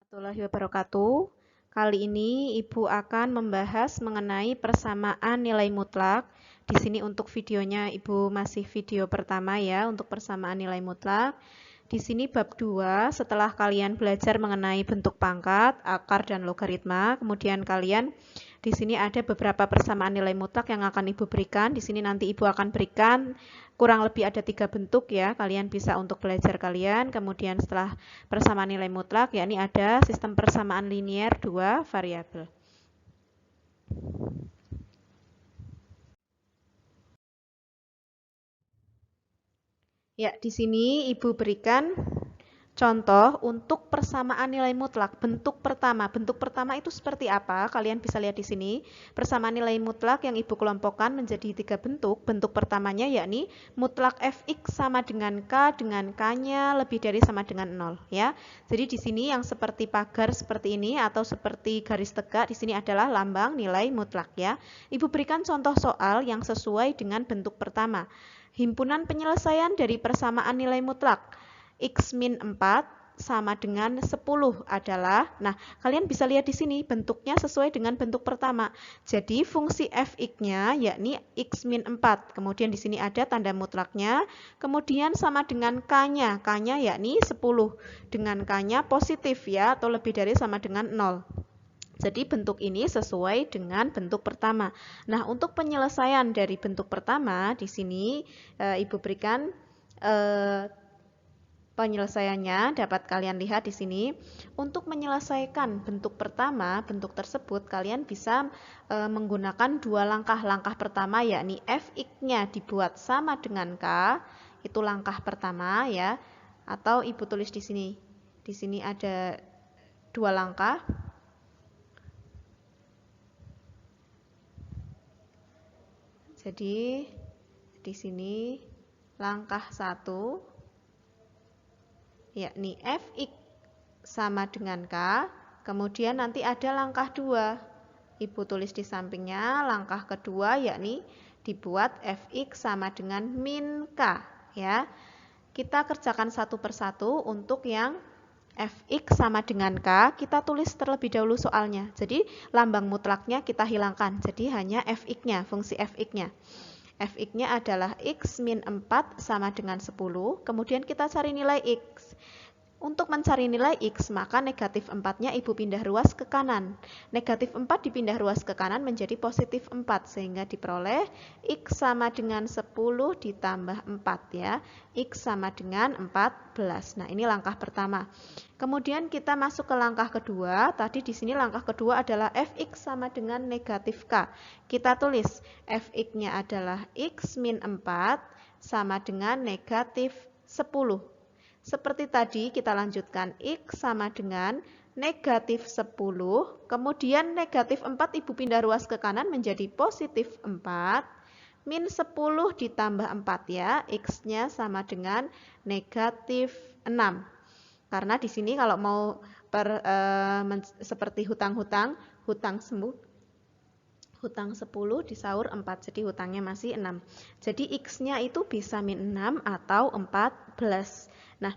Warahmatullahi wabarakatuh. Kali ini Ibu akan membahas mengenai persamaan nilai mutlak. Di sini untuk videonya Ibu masih video pertama ya untuk persamaan nilai mutlak. Di sini bab 2 setelah kalian belajar mengenai bentuk pangkat, akar dan logaritma, kemudian kalian di sini ada beberapa persamaan nilai mutlak yang akan Ibu berikan. Di sini nanti Ibu akan berikan kurang lebih ada 3 bentuk ya. Kalian bisa untuk belajar kalian. Kemudian setelah persamaan nilai mutlak, yakni ada sistem persamaan linier 2 variabel. Ya, di sini Ibu berikan contoh untuk persamaan nilai mutlak. Bentuk pertama. Bentuk pertama itu seperti apa? Kalian bisa lihat di sini. Persamaan nilai mutlak yang Ibu kelompokkan menjadi 3 bentuk. Bentuk pertamanya yakni mutlak fx sama dengan k K-nya lebih dari sama dengan 0 ya. Jadi di sini yang seperti pagar seperti ini atau seperti garis tegak di sini adalah lambang nilai mutlak ya. Ibu berikan contoh soal yang sesuai dengan bentuk pertama. Himpunan penyelesaian dari persamaan nilai mutlak x min 4 sama dengan 10 adalah, nah kalian bisa lihat di sini bentuknya sesuai dengan bentuk pertama. Jadi fungsi fx-nya yakni x min 4. Kemudian di sini ada tanda mutlaknya. Kemudian sama dengan k-nya. K-nya yakni 10. Dengan k-nya positif ya atau lebih dari sama dengan 0. Jadi bentuk ini sesuai dengan bentuk pertama. Nah, untuk penyelesaian dari bentuk pertama di sini Ibu berikan penyelesaiannya, dapat kalian lihat di sini. Untuk menyelesaikan bentuk pertama, bentuk tersebut kalian bisa menggunakan dua langkah. Langkah pertama yakni fx-nya dibuat sama dengan k, itu langkah pertama ya. Atau Ibu tulis di sini. Di sini ada dua langkah. Jadi di sini langkah 1 yakni fx sama dengan k, kemudian nanti ada langkah 2. Ibu tulis di sampingnya langkah kedua yakni dibuat fx sama dengan min k ya. Kita kerjakan satu persatu. Untuk yang fx sama dengan k, kita tulis terlebih dahulu soalnya. Jadi lambang mutlaknya kita hilangkan. Jadi hanya fx-nya, fungsi fx-nya. Fx-nya adalah x min 4 sama dengan 10. Kemudian kita cari nilai x. Untuk mencari nilai x, maka negatif 4-nya Ibu pindah ruas ke kanan. Negatif 4 dipindah ruas ke kanan menjadi positif 4, sehingga diperoleh x sama dengan 10 ditambah 4 ya. X sama dengan 14. Nah, ini langkah pertama. Kemudian kita masuk ke langkah kedua. Tadi di sini langkah kedua adalah fx sama dengan negatif k. Kita tulis fx-nya adalah x min 4 sama dengan negatif 10. Seperti tadi kita lanjutkan x sama dengan negatif 10, kemudian negatif 4 Ibu pindah ruas ke kanan menjadi positif 4, min 10 ditambah 4 ya, x-nya sama dengan negatif 6. Karena di sini kalau mau seperti hutang-hutang, hutang 10 disaur 4, jadi hutangnya masih 6. Jadi x-nya itu bisa min 6 atau 14. Nah,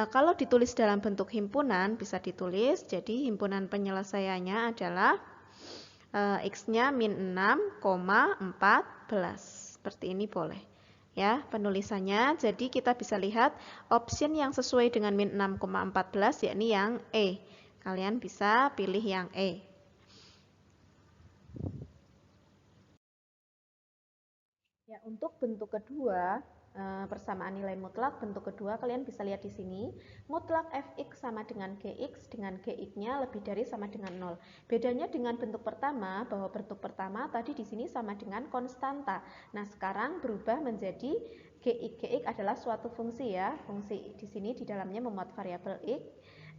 kalau ditulis dalam bentuk himpunan bisa ditulis, jadi himpunan penyelesaiannya adalah x-nya min 6,14. Seperti ini boleh. Ya, penulisannya. Jadi kita bisa lihat option yang sesuai dengan min 6,14 yakni yang E. Kalian bisa pilih yang E. Ya, untuk bentuk kedua, persamaan nilai mutlak bentuk kedua kalian bisa lihat di sini. Mutlak fx sama dengan gx dengan gx-nya lebih dari sama dengan 0. Bedanya dengan bentuk pertama bahwa bentuk pertama tadi di sini sama dengan konstanta. Nah, sekarang berubah menjadi gx adalah suatu fungsi ya. Fungsi di sini di dalamnya memuat variabel x.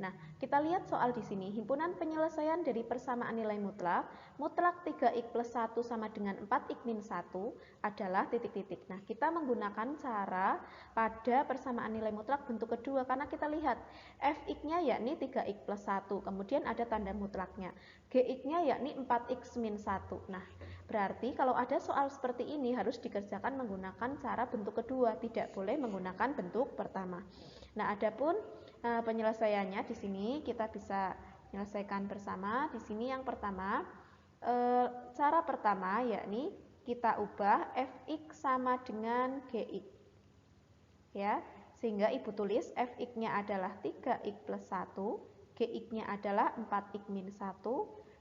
Nah, kita lihat soal di sini. Himpunan penyelesaian dari persamaan nilai mutlak, mutlak 3x plus 1 sama dengan 4x min 1 adalah titik-titik. Nah, kita menggunakan cara pada persamaan nilai mutlak bentuk kedua karena kita lihat fx-nya yakni 3x plus 1, kemudian ada tanda mutlaknya. Gx-nya yakni 4x min 1. Nah, berarti kalau ada soal seperti ini harus dikerjakan menggunakan cara bentuk kedua, tidak boleh menggunakan bentuk pertama. Nah, adapun penyelesaiannya di sini kita bisa Menyelesaikan bersama. Di sini yang pertama, cara pertama yakni kita ubah fx sama dengan gx. Ya, sehingga Ibu tulis fx-nya adalah 3x plus 1, gx-nya adalah 4x min 1.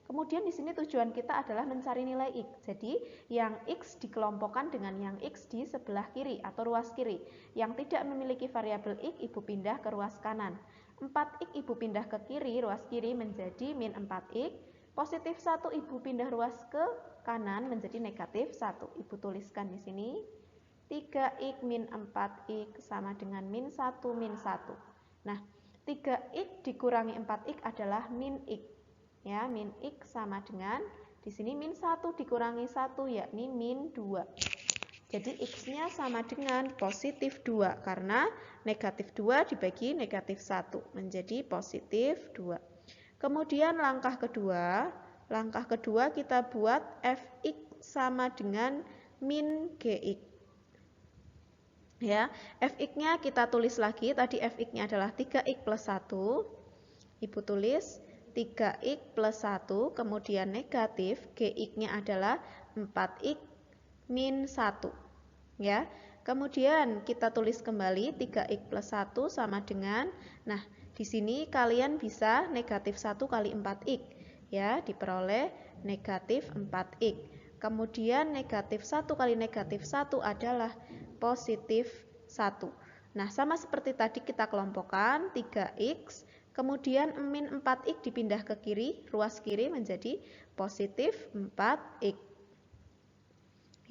Kemudian di sini tujuan kita adalah mencari nilai x. Jadi yang x dikelompokkan dengan yang x di sebelah kiri atau ruas kiri. Yang tidak memiliki variabel x, Ibu pindah ke ruas kanan. 4x Ibu pindah ke kiri, ruas kiri menjadi min 4x. Positif 1 Ibu pindah ruas ke kanan menjadi negatif 1. Ibu tuliskan di sini 3x min 4x sama dengan min 1 min 1. Nah, 3x dikurangi 4x adalah min x. Ya, min x sama dengan di sini min 1 dikurangi 1 yakni min 2. Jadi x-nya sama dengan positif 2 karena negatif 2 dibagi negatif 1 menjadi positif 2. Kemudian langkah kedua kita buat fx sama dengan min gx. Ya, fx-nya kita tulis lagi, tadi fx-nya adalah 3x plus 1. Ibu tulis 3x plus 1, kemudian negatif, gx-nya adalah 4x min 1. Ya, kemudian kita tulis kembali 3x plus 1 sama dengan, nah di sini kalian bisa negatif 1 kali 4x. Ya, diperoleh negatif 4x. Kemudian negatif 1 kali negatif 1 adalah positif 1. Nah, sama seperti tadi kita kelompokkan 3x, kemudian min 4x dipindah ke kiri, ruas kiri menjadi positif 4x.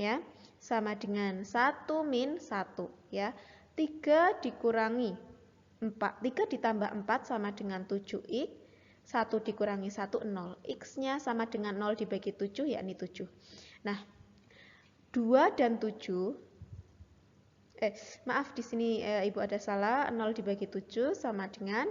Ya, sama dengan 1 min 1. Ya, 3 dikurangi 4, 3 ditambah 4 sama dengan 7x, 1 dikurangi 1, 0. X-nya sama dengan 0 dibagi 7, yakni 7. Nah, 2 dan 7, maaf di sini Ibu ada salah, 0 dibagi 7 sama dengan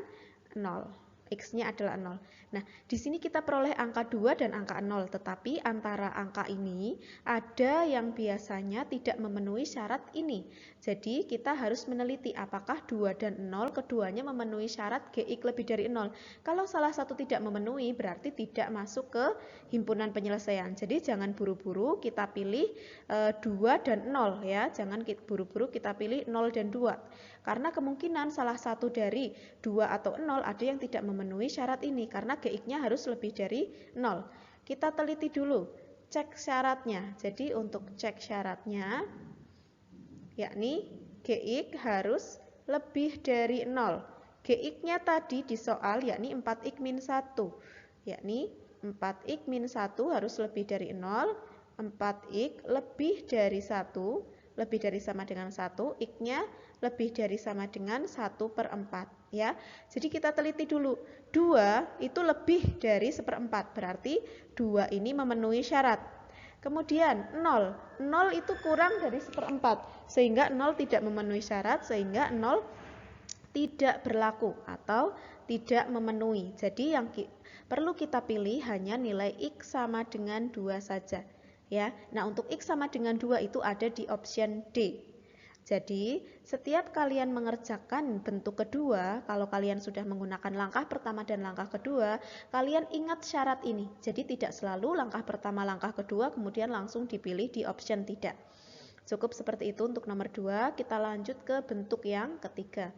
0. X-nya adalah 0. Nah, di sini kita peroleh angka 2 dan angka 0, tetapi antara angka ini ada yang biasanya tidak memenuhi syarat ini. Jadi, kita harus meneliti apakah 2 dan 0 keduanya memenuhi syarat gx lebih dari 0. Kalau salah satu tidak memenuhi, berarti tidak masuk ke himpunan penyelesaian. Jadi, jangan buru-buru kita pilih 2 dan 0 ya. Jangan buru-buru kita pilih 0 dan 2. Karena kemungkinan salah satu dari 2 atau 0 ada yang tidak memenuhi syarat ini karena gx-nya harus lebih dari 0. Kita teliti dulu, cek syaratnya. Jadi untuk cek syaratnya, yakni gx harus lebih dari 0. Gx-nya tadi di soal yakni 4x min 1. Yakni 4x min 1 harus lebih dari 0. 4x lebih dari 1, lebih dari sama dengan 1, x-nya lebih dari sama dengan 1/4 ya. Jadi kita teliti dulu, 2 itu lebih dari 1/4, berarti 2 ini memenuhi syarat. Kemudian 0 itu kurang dari 1/4, sehingga 0 tidak memenuhi syarat, sehingga 0 tidak berlaku atau tidak memenuhi. Jadi yang perlu kita pilih hanya nilai x sama dengan 2 saja. Ya, nah untuk x sama dengan 2 itu ada di option D. Jadi, setiap kalian mengerjakan bentuk kedua, kalau kalian sudah menggunakan langkah pertama dan langkah kedua, kalian ingat syarat ini. Jadi, tidak selalu langkah pertama, langkah kedua, kemudian langsung dipilih di option tidak. Cukup seperti itu untuk nomor 2, kita lanjut ke bentuk yang ketiga.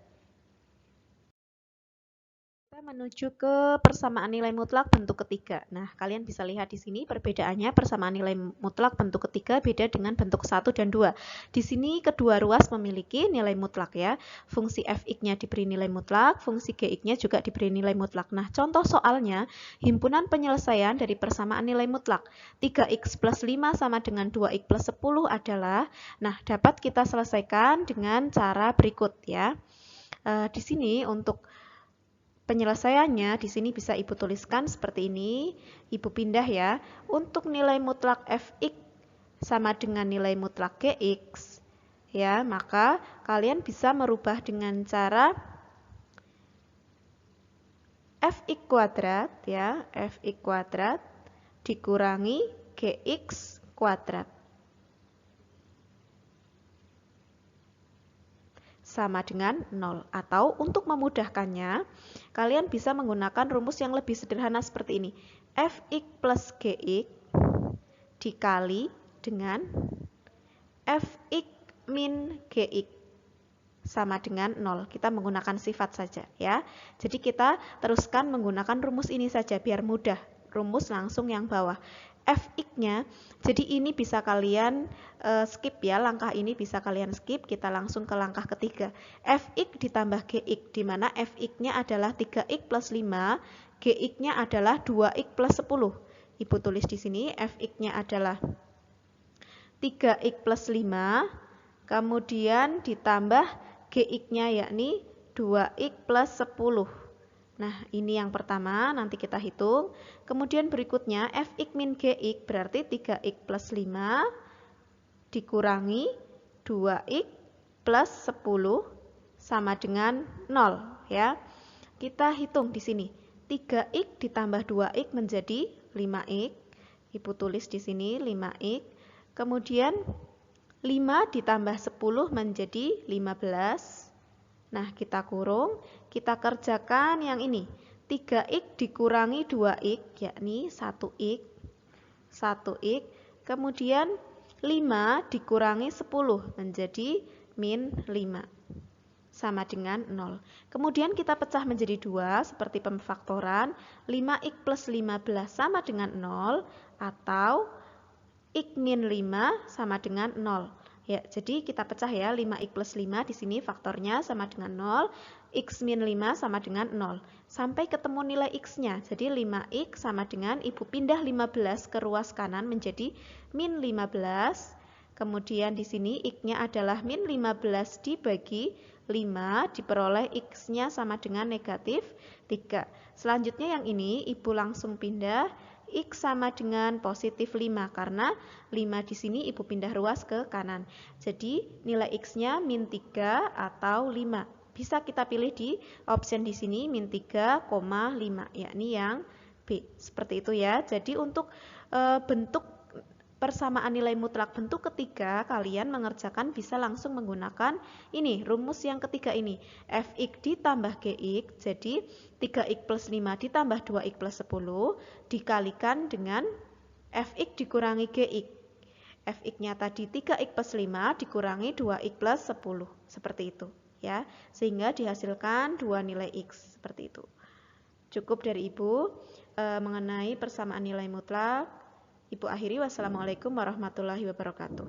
Kita menuju ke persamaan nilai mutlak bentuk ketiga. Nah, kalian bisa lihat di sini perbedaannya persamaan nilai mutlak bentuk ketiga beda dengan bentuk 1 dan 2. Di sini kedua ruas memiliki nilai mutlak ya. Fungsi fx-nya diberi nilai mutlak, fungsi gx-nya juga diberi nilai mutlak. Nah, contoh soalnya, himpunan penyelesaian dari persamaan nilai mutlak 3x plus 5 sama dengan 2x plus 10 adalah, nah dapat kita selesaikan dengan cara berikut ya. Di sini untuk penyelesaiannya di sini bisa Ibu tuliskan seperti ini. Ibu pindah ya. Untuk nilai mutlak fx sama dengan nilai mutlak gx, ya, maka kalian bisa merubah dengan cara fx kuadrat ya, fx kuadrat dikurangi gx kuadrat. sama dengan 0. Atau untuk memudahkannya, kalian bisa menggunakan rumus yang lebih sederhana seperti ini. Fx plus Gx dikali dengan Fx min Gx sama dengan 0. Kita menggunakan sifat saja ya. Jadi kita teruskan menggunakan rumus ini saja biar mudah. Rumus langsung yang bawah. Fx-nya, jadi ini bisa kalian skip ya, langkah ini bisa kalian skip. Kita langsung ke langkah ketiga. Fx ditambah Gx, di mana Fx-nya adalah 3x plus 5, Gx-nya adalah 2x plus 10. Ibu tulis di sini Fx-nya adalah 3x plus 5, kemudian ditambah Gx-nya yakni 2x plus 10. Nah, ini yang pertama, nanti kita hitung. Kemudian berikutnya, Fx min Gx berarti 3x plus 5 dikurangi 2x plus 10 sama dengan 0. Ya. Kita hitung di sini. 3x ditambah 2x menjadi 5x. Ibu tulis di sini 5x. Kemudian 5 ditambah 10 menjadi 15. Nah, kita kurung, kita kerjakan yang ini. 3x dikurangi 2x, yakni 1x. 1x. Kemudian 5 dikurangi 10 menjadi min 5. Sama dengan 0. Kemudian kita pecah menjadi 2 seperti pemfaktoran. 5x plus 15 sama dengan 0 atau X min 5 sama dengan 0. Ya, jadi kita pecah ya, 5x plus 5 di sini faktornya sama dengan 0, X min 5 sama dengan 0. Sampai ketemu nilai X-nya, jadi 5x sama dengan, ibu pindah 15 ke ruas kanan menjadi min 15. Kemudian di sini X-nya adalah min 15 dibagi 5, diperoleh X-nya sama dengan negatif 3. Selanjutnya yang ini, ibu langsung pindah, X sama dengan positif 5 karena 5 di sini ibu pindah ruas ke kanan. Jadi nilai X-nya min 3 atau 5. Bisa kita pilih di option di sini min 3,5 yakni yang B. Seperti itu ya. Jadi untuk bentuk persamaan nilai mutlak bentuk ketiga, kalian mengerjakan bisa langsung menggunakan ini, rumus yang ketiga ini. Fx ditambah Gx, jadi 3x plus 5 ditambah 2x plus 10, dikalikan dengan Fx dikurangi Gx. Fx-nya tadi 3x plus 5 dikurangi 2x plus 10, seperti itu. Ya, sehingga dihasilkan dua nilai X, seperti itu. Cukup dari Ibu mengenai persamaan nilai mutlak. Ibu akhiri, wassalamualaikum warahmatullahi wabarakatuh.